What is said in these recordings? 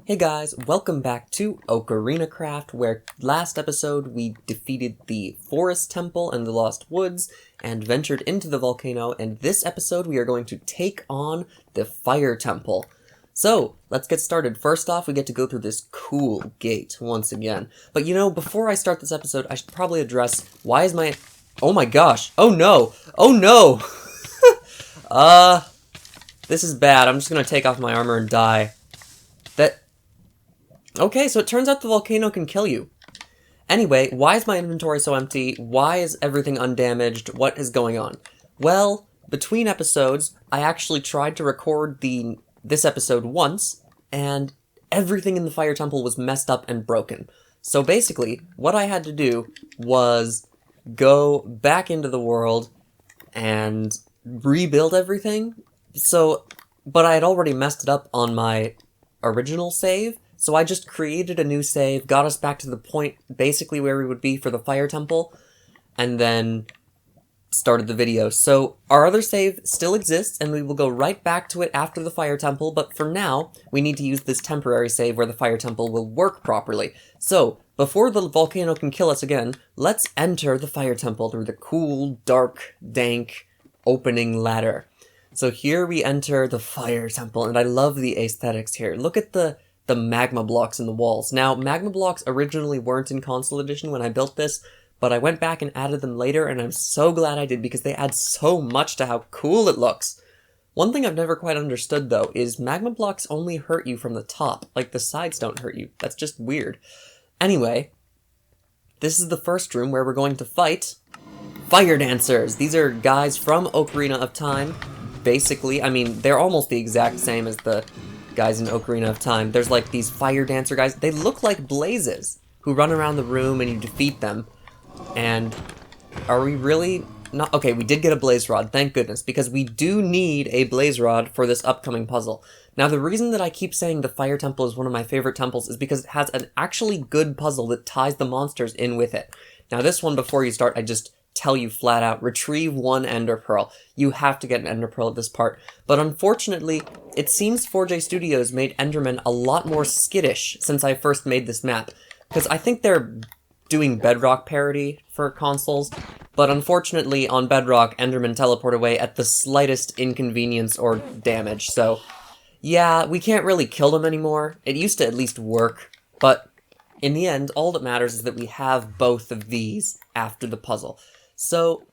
Hey guys, welcome back to Ocarinacraft, where last episode we defeated the Forest Temple and the Lost Woods, and ventured into the volcano, and this episode we are going to take on the Fire Temple. So, let's get started. First off, we get to go through this cool gate once again. But you know, before I start this episode, I should probably address, why is my... Oh my gosh! Oh no! Oh no! This is bad. I'm just gonna take off my armor and die. Okay, so it turns out the volcano can kill you. Anyway, why is my inventory so empty? Why is everything undamaged? What is going on? Well, between episodes, I actually tried to record this episode once, and everything in the Fire Temple was messed up and broken. So basically, what I had to do was go back into the world and rebuild everything. But I had already messed it up on my original save, so I just created a new save, got us back to the point basically where we would be for the Fire Temple, and then started the video. So our other save still exists, and we will go right back to it after the Fire Temple, but for now, we need to use this temporary save where the Fire Temple will work properly. So, before the volcano can kill us again, let's enter the Fire Temple through the cool, dark, dank opening ladder. So here we enter the Fire Temple, and I love the aesthetics here. Look at the magma blocks in the walls. Now, magma blocks originally weren't in console edition when I built this, but I went back and added them later, and I'm so glad I did because they add so much to how cool it looks. One thing I've never quite understood, though, is magma blocks only hurt you from the top. Like, the sides don't hurt you. That's just weird. Anyway, this is the first room where we're going to fight Fire Dancers. These are guys from Ocarina of Time. Basically, I mean, they're almost the exact same as the guys in Ocarina of Time. There's like these fire dancer guys. They look like blazes who run around the room and you defeat them. And are we really not... Okay, we did get a blaze rod, thank goodness, because we do need a blaze rod for this upcoming puzzle. Now, the reason that I keep saying the Fire Temple is one of my favorite temples is because it has an actually good puzzle that ties the monsters in with it. Now, this one, before you start, I just tell you flat out, retrieve one Ender Pearl. You have to get an Ender Pearl at this part. But unfortunately, it seems 4J Studios made Enderman a lot more skittish since I first made this map. Because I think they're doing Bedrock parody for consoles, but unfortunately on Bedrock, Endermen teleport away at the slightest inconvenience or damage, so yeah, we can't really kill them anymore. It used to at least work, but in the end, all that matters is that we have both of these after the puzzle. So,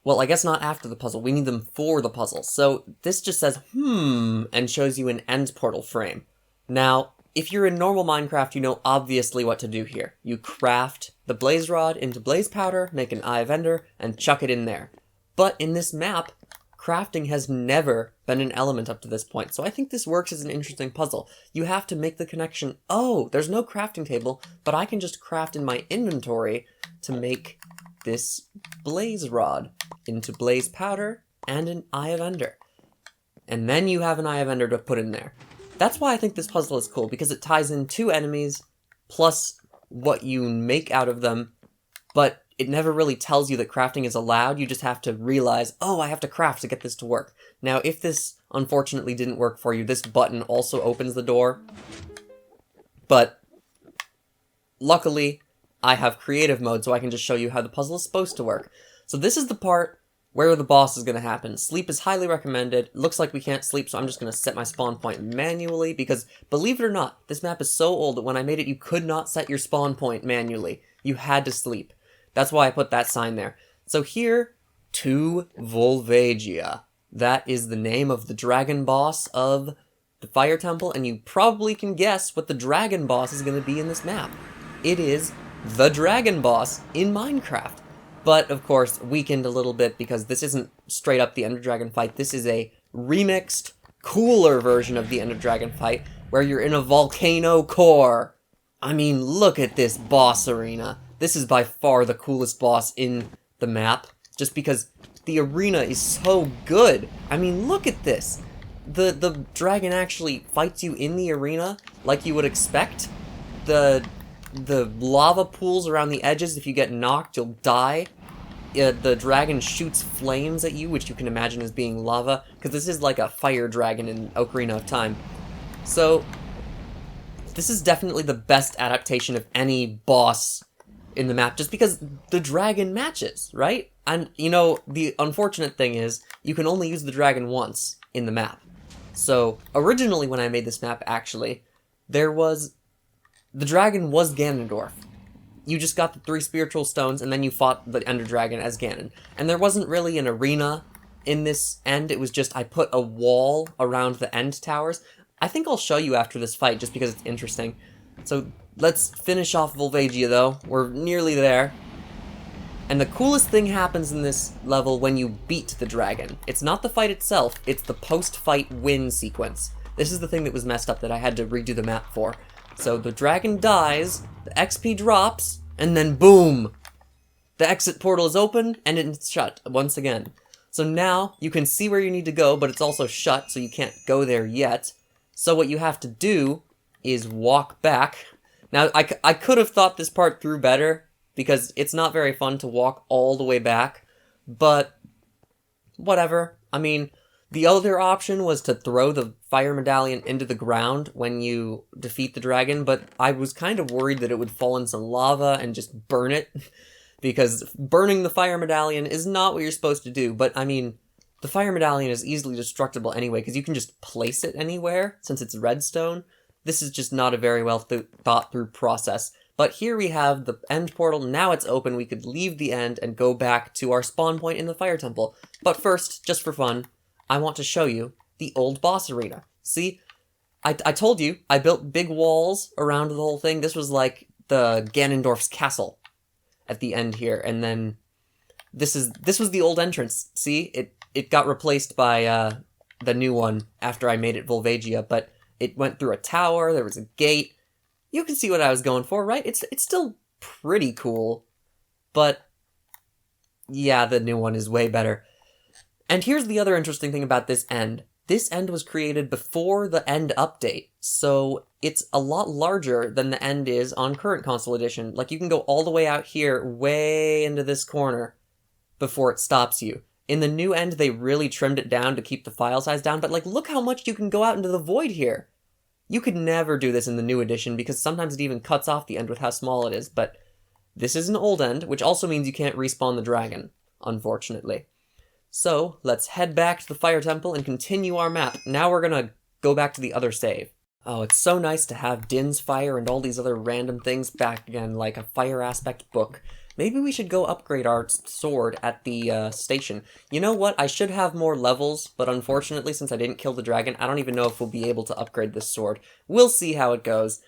well, I guess not after the puzzle, we need them for the puzzle. So, this just says, and shows you an end portal frame. Now, if you're in normal Minecraft, you know obviously what to do here. You craft the blaze rod into blaze powder, make an Eye of Ender, and chuck it in there. But in this map, crafting has never been an element up to this point, so I think this works as an interesting puzzle. You have to make the connection, oh, there's no crafting table, but I can just craft in my inventory to make this blaze rod into blaze powder and an Eye of Ender. And then you have an Eye of Ender to put in there. That's why I think this puzzle is cool, because it ties in two enemies, plus what you make out of them, but it never really tells you that crafting is allowed. You just have to realize, oh, I have to craft to get this to work. Now, if this unfortunately didn't work for you, this button also opens the door. But luckily, I have creative mode, so I can just show you how the puzzle is supposed to work. So this is the part where the boss is going to happen. Sleep is highly recommended. It looks like we can't sleep, so I'm just going to set my spawn point manually, because, believe it or not, this map is so old that when I made it, you could not set your spawn point manually. You had to sleep. That's why I put that sign there. So here, to Volvagia. That is the name of the dragon boss of the Fire Temple, and you probably can guess what the dragon boss is going to be in this map. It is the dragon boss in Minecraft. But, of course, weakened a little bit because this isn't straight up the Ender Dragon fight. This is a remixed, cooler version of the Ender Dragon fight where you're in a volcano core. I mean, look at this boss arena. This is by far the coolest boss in the map, just because the arena is so good. I mean, look at this. The dragon actually fights you in the arena like you would expect. The lava pools around the edges, if you get knocked, you'll die. The dragon shoots flames at you, which you can imagine as being lava, because this is like a fire dragon in Ocarina of Time. So, this is definitely the best adaptation of any boss in the map, just because the dragon matches, right? And, you know, the unfortunate thing is, you can only use the dragon once in the map. So, originally when I made this map, actually, the dragon was Ganondorf. You just got the 3 spiritual stones, and then you fought the Ender Dragon as Ganon. And there wasn't really an arena in this end, it was just I put a wall around the end towers. I think I'll show you after this fight, just because it's interesting. So, let's finish off Volvagia, though. We're nearly there. And the coolest thing happens in this level when you beat the dragon. It's not the fight itself, it's the post-fight win sequence. This is the thing that was messed up that I had to redo the map for. So the dragon dies, the XP drops, and then boom! The exit portal is open, and it's shut once again. So now, you can see where you need to go, but it's also shut, so you can't go there yet. So what you have to do is walk back. Now, I could have thought this part through better, because it's not very fun to walk all the way back, but whatever. I mean, the other option was to throw the fire medallion into the ground when you defeat the dragon, but I was kind of worried that it would fall in some lava and just burn it, because burning the fire medallion is not what you're supposed to do, but I mean, the fire medallion is easily destructible anyway, because you can just place it anywhere, since it's redstone. This is just not a very well thought through process. But here we have the end portal, now it's open, we could leave the end and go back to our spawn point in the fire temple. But first, just for fun, I want to show you the old boss arena. See, I told you, I built big walls around the whole thing. This was like the Ganondorf's castle at the end here, and then this was the old entrance. See, it got replaced by the new one after I made it Volvagia, but it went through a tower, there was a gate. You can see what I was going for, right? It's still pretty cool, but yeah, the new one is way better. And here's the other interesting thing about this end. This end was created before the end update, so it's a lot larger than the end is on current console edition. Like, you can go all the way out here, way into this corner, before it stops you. In the new end, they really trimmed it down to keep the file size down, but like, look how much you can go out into the void here. You could never do this in the new edition, because sometimes it even cuts off the end with how small it is, but this is an old end, which also means you can't respawn the dragon, unfortunately. So, let's head back to the fire temple and continue our map. Now we're gonna go back to the other save. Oh, it's so nice to have Din's Fire and all these other random things back again, like a fire aspect book. Maybe we should go upgrade our sword at the station. You know what? I should have more levels, but unfortunately, since I didn't kill the dragon, I don't even know if we'll be able to upgrade this sword. We'll see how it goes.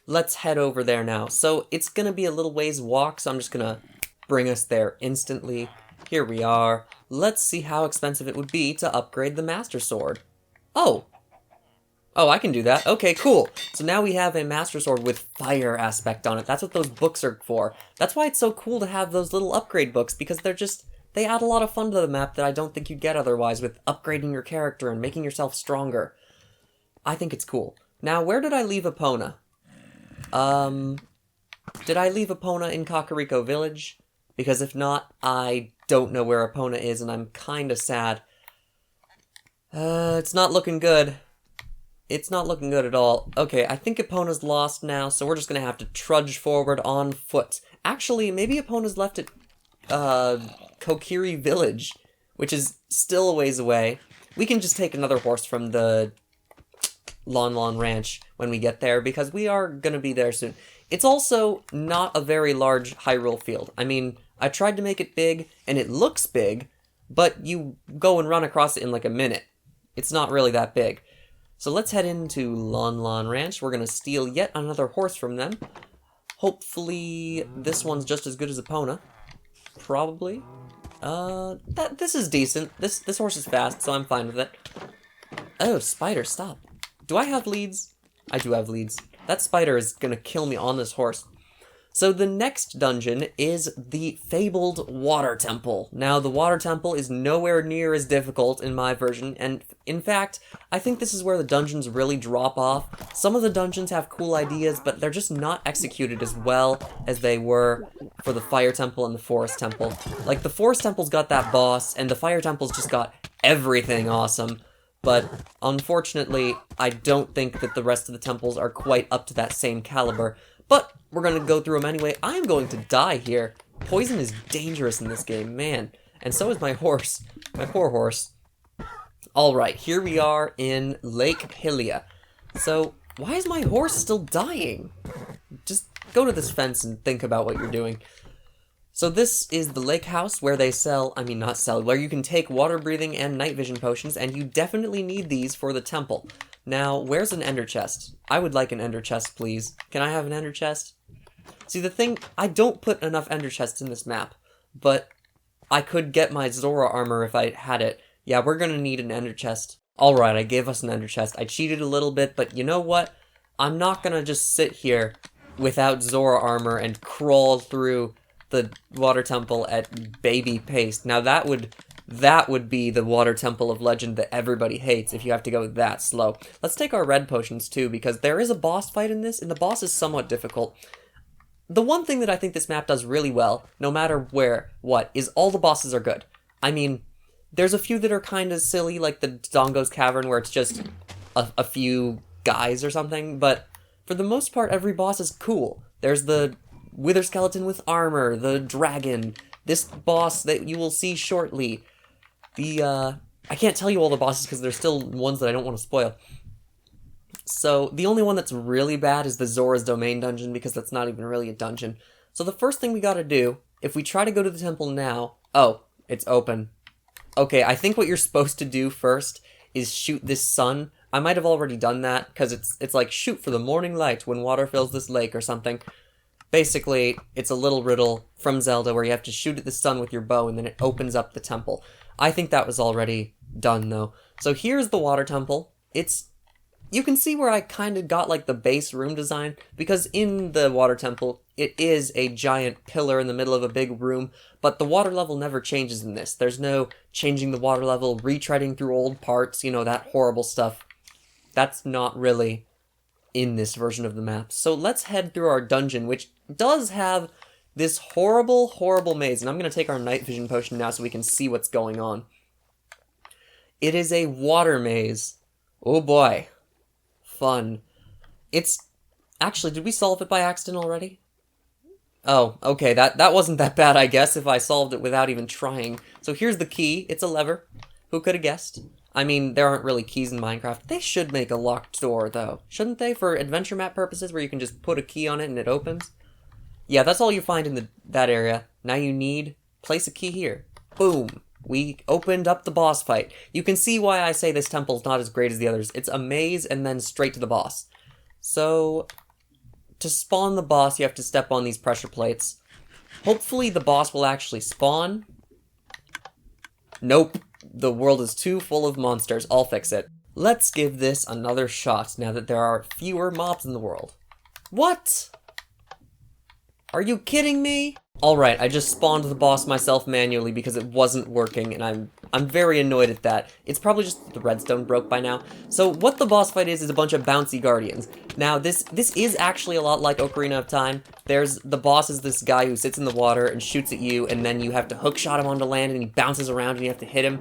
Let's head over there now. So, it's gonna be a little ways walk, so I'm just gonna bring us there instantly. Here we are. Let's see how expensive it would be to upgrade the Master Sword. Oh! Oh, I can do that. Okay, cool. So now we have a Master Sword with fire aspect on it. That's what those books are for. That's why it's so cool to have those little upgrade books, because they add a lot of fun to the map that I don't think you'd get otherwise with upgrading your character and making yourself stronger. I think it's cool. Now, where did I leave Epona? Did I leave Epona in Kakariko Village? Because if not, I don't know where Epona is, and I'm kinda sad. It's not looking good. It's not looking good at all. Okay, I think Epona's lost now, so we're just gonna have to trudge forward on foot. Actually, maybe Epona's left at, Kokiri Village, which is still a ways away. We can just take another horse from the Lon Lon Ranch when we get there, because we are gonna be there soon. It's also not a very large Hyrule field. I mean, I tried to make it big, and it looks big, but you go and run across it in like a minute. It's not really that big. So let's head into Lon Lon Ranch. We're gonna steal yet another horse from them. Hopefully this one's just as good as Epona. Probably. This is decent. This horse is fast, so I'm fine with it. Oh, spider, stop. Do I have leads? I do have leads. That spider is gonna kill me on this horse. So the next dungeon is the Fabled Water Temple. Now, the Water Temple is nowhere near as difficult in my version, and in fact, I think this is where the dungeons really drop off. Some of the dungeons have cool ideas, but they're just not executed as well as they were for the Fire Temple and the Forest Temple. Like, the Forest Temple's got that boss, and the Fire Temple's just got everything awesome. but unfortunately, I don't think that the rest of the temples are quite up to that same caliber. But we're gonna go through them anyway. I'm going to die here. Poison is dangerous in this game, man. And so is my horse. My poor horse. Alright, here we are in Lake Hillia. So, why is my horse still dying? Just go to this fence and think about what you're doing. So this is the lake house where they sell, where you can take water breathing and night vision potions, and you definitely need these for the temple. Now, where's an ender chest? I would like an ender chest, please. Can I have an ender chest? See, the thing, I don't put enough ender chests in this map, but I could get my Zora armor if I had it. Yeah, we're gonna need an ender chest. Alright, I gave us an ender chest. I cheated a little bit, but you know what? I'm not gonna just sit here without Zora armor and crawl through the water temple at baby pace. Now that would be the water temple of Legend that everybody hates if you have to go that slow. Let's take our red potions too, because there is a boss fight in this, and the boss is somewhat difficult. The one thing that I think this map does really well, no matter what, is all the bosses are good. I mean, there's a few that are kind of silly, like the Dongo's Cavern, where it's just a few guys or something, but for the most part, every boss is cool. There's the Wither Skeleton with armor, the dragon, this boss that you will see shortly. I can't tell you all the bosses because there's still ones that I don't want to spoil. So, the only one that's really bad is the Zora's Domain dungeon, because that's not even really a dungeon. So the first thing we gotta do, if we try to go to the temple now... Oh, it's open. Okay, I think what you're supposed to do first is shoot this sun. I might have already done that, because it's like, shoot for the morning light when water fills this lake or something. Basically, it's a little riddle from Zelda where you have to shoot at the sun with your bow and then it opens up the temple. I think that was already done, though. So here's the water temple. You can see where I kind of got, like, the base room design, because in the water temple, it is a giant pillar in the middle of a big room, but the water level never changes in this. There's no changing the water level, retreading through old parts, you know, that horrible stuff. That's not really in this version of the map. So let's head through our dungeon, which does have this horrible, horrible maze, and I'm going to take our night vision potion now so we can see what's going on. It is a water maze. Oh boy. Fun. Actually, did we solve it by accident already? Oh, okay, that wasn't that bad, I guess, if I solved it without even trying. So here's the key. It's a lever. Who could have guessed? I mean, there aren't really keys in Minecraft. They should make a locked door, though. Shouldn't they? For adventure map purposes, where you can just put a key on it and it opens? Yeah, that's all you find in that area. Now you place a key here. Boom. We opened up the boss fight. You can see why I say this temple's not as great as the others. It's a maze and then straight to the boss. So, to spawn the boss, you have to step on these pressure plates. Hopefully the boss will actually spawn. Nope. The world is too full of monsters. I'll fix it. Let's give this another shot now that there are fewer mobs in the world. What? Are you kidding me? Alright, I just spawned the boss myself manually because it wasn't working, and I'm very annoyed at that. It's probably just that the redstone broke by now. So what the boss fight is a bunch of bouncy guardians. Now, this is actually a lot like Ocarina of Time. The boss is this guy who sits in the water and shoots at you, and then you have to hookshot him onto land, and he bounces around, and you have to hit him.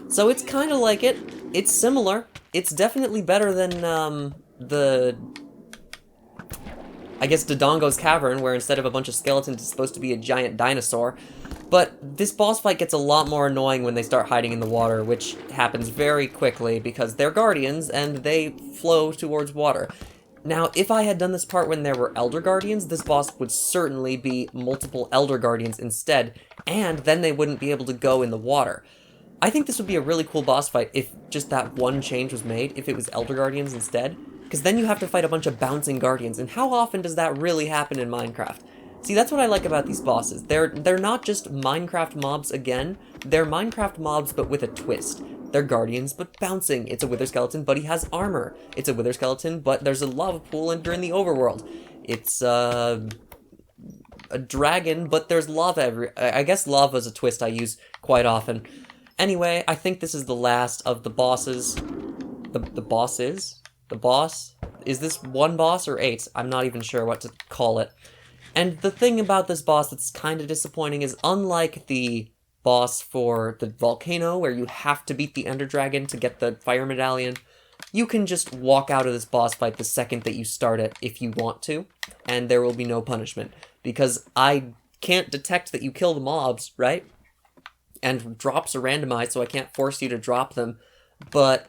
So it's kind of like it. It's similar. It's definitely better than, I guess Dodongo's Cavern, where instead of a bunch of skeletons, it's supposed to be a giant dinosaur. But this boss fight gets a lot more annoying when they start hiding in the water, which happens very quickly because they're guardians and they flow towards water. Now, if I had done this part when there were Elder Guardians, this boss would certainly be multiple Elder Guardians instead, and then they wouldn't be able to go in the water. I think this would be a really cool boss fight if just that one change was made, if it was Elder Guardians instead. Because then you have to fight a bunch of bouncing guardians, and how often does that really happen in Minecraft? See, that's what I like about these bosses. They're not just Minecraft mobs again, they're Minecraft mobs but with a twist. They're guardians but bouncing. It's a wither skeleton but he has armor. It's a wither skeleton but there's a lava pool and you're in the overworld. It's a dragon but there's lava I guess lava is a twist I use quite often. Anyway, I think this is the last of the bosses. The bosses? The boss? Is this one boss or 8? I'm not even sure what to call it. And the thing about this boss that's kind of disappointing is unlike the boss for the volcano, where you have to beat the Ender Dragon to get the fire medallion, you can just walk out of this boss fight the second that you start it if you want to, and there will be no punishment, because I can't detect that you kill the mobs, right? And drops are randomized, so I can't force you to drop them, but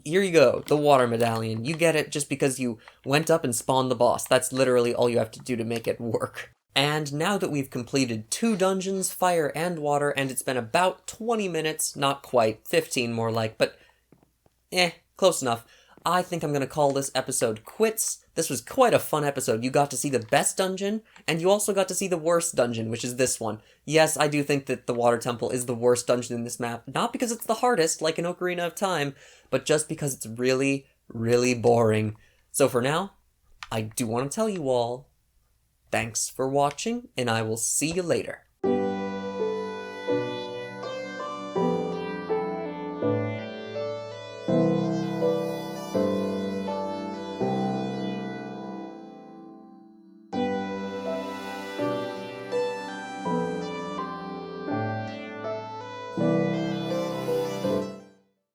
here you go, the water medallion. You get it just because you went up and spawned the boss. That's literally all you have to do to make it work. And now that we've completed 2 dungeons, fire and water, and it's been about 20 minutes, not quite, 15 more like, but close enough, I think I'm gonna call this episode quits. This was quite a fun episode. You got to see the best dungeon, and you also got to see the worst dungeon, which is this one. Yes, I do think that the Water Temple is the worst dungeon in this map, not because it's the hardest, like in Ocarina of Time, but just because it's really, really boring. So for now, I do want to tell you all, thanks for watching, and I will see you later.